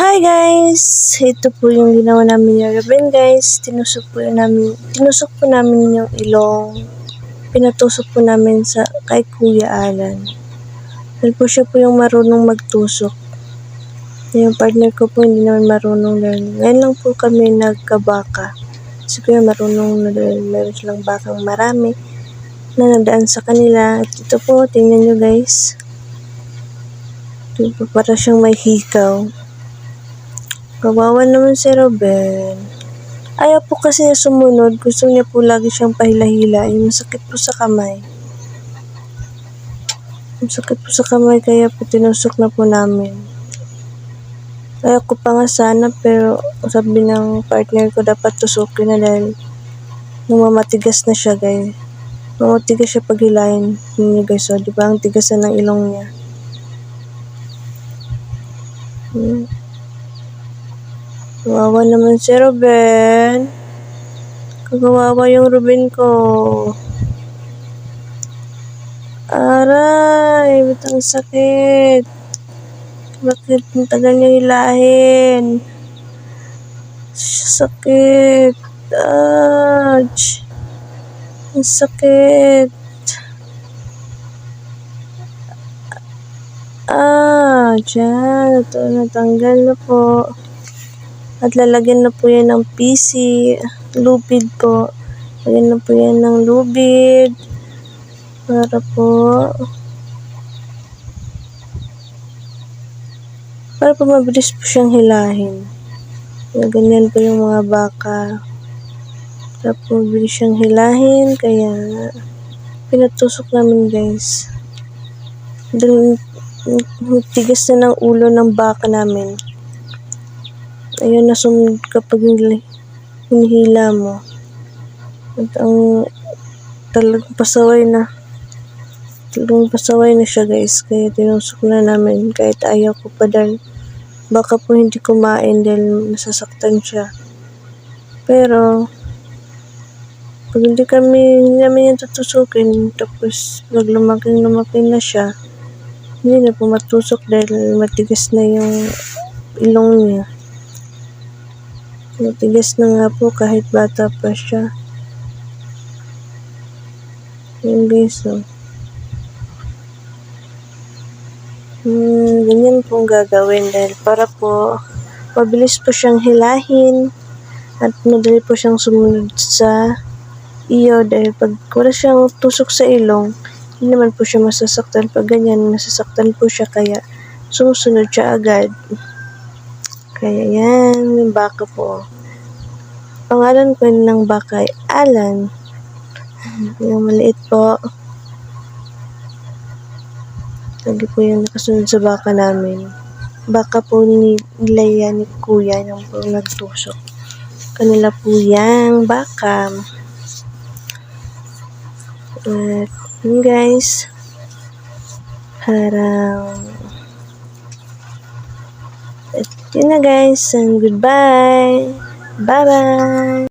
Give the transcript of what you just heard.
Hi guys! Ito po yung ginawa namin ni Ruben guys. Tinusok po namin yung ilong. Pinatusok po namin kay Kuya Alan. Dahil po siya po yung marunong magtusok. Yung partner ko po hindi naman marunong dahil ngayon lang po kami nagkabaka. Si Kuya marunong na dahil meron silang bakang marami na nadaan sa kanila. At ito po, tingnan nyo guys. Ito po para siyang may hikaw. Kawawa naman si Ruben. Ayaw po kasi niya sumunod. Gusto niya po lagi siyang pahila-hila. Masakit po sa kamay. Masakit po sa kamay kaya po tinusok na po namin. Ayaw ko pa nga sana pero sabi ng partner ko dapat tusukin na dahil mamatigas na siya guys. Mamatigas siya pag hilahin niyo guys. So, di ba ang tigas na ng ilong niya. Kawawa naman si Ruben. Kawawa yung Ruben ko. Aray, ba't ang sakit? Bakit ang tagal niya hilahin? Sakit. Ouch. Ang sakit. Dyan. Ito, natanggal na po. At lalagyan na po yan ng PC. Lubid po. Lagyan na po yan ng lubid. Para po mabilis po siyang hilahin. Ganyan po yung mga baka. Para po mabilis siyang hilahin. Kaya pinatusok namin guys. Dahil tigas na ng ulo ng baka namin. Ayun na sumunod kapag hinihila mo. At ang talagang pasaway na siya guys. Kaya tinusok na namin kahit ayaw ko pa dahil baka po hindi kumain dahil nasasaktan siya. Pero pag hindi namin yung tutusukin tapos pag lumaki na siya, hindi na po matusok dahil matigas na yung ilong niya. Matigas na nga po kahit bata pa siya. Yun guys, so. Ganyan pong gagawin dahil para po mabilis po siyang hilahin at madali po siyang sumunod sa iyo dahil pag wala siyang tusok sa ilong, hindi naman po siya masasaktan. Pag ganyan, masasaktan po siya kaya sumusunod siya agad. Kaya yan, yung baka po. Pangalan ko ng baka ay Alan. Yung maliit po. Lagi po yung nakasunod sa baka namin. Baka po nila yan ni Kuya yung po nagtusok. Kanila po yung baka. At yun guys. Parang yun na guys, and goodbye. Bye-bye.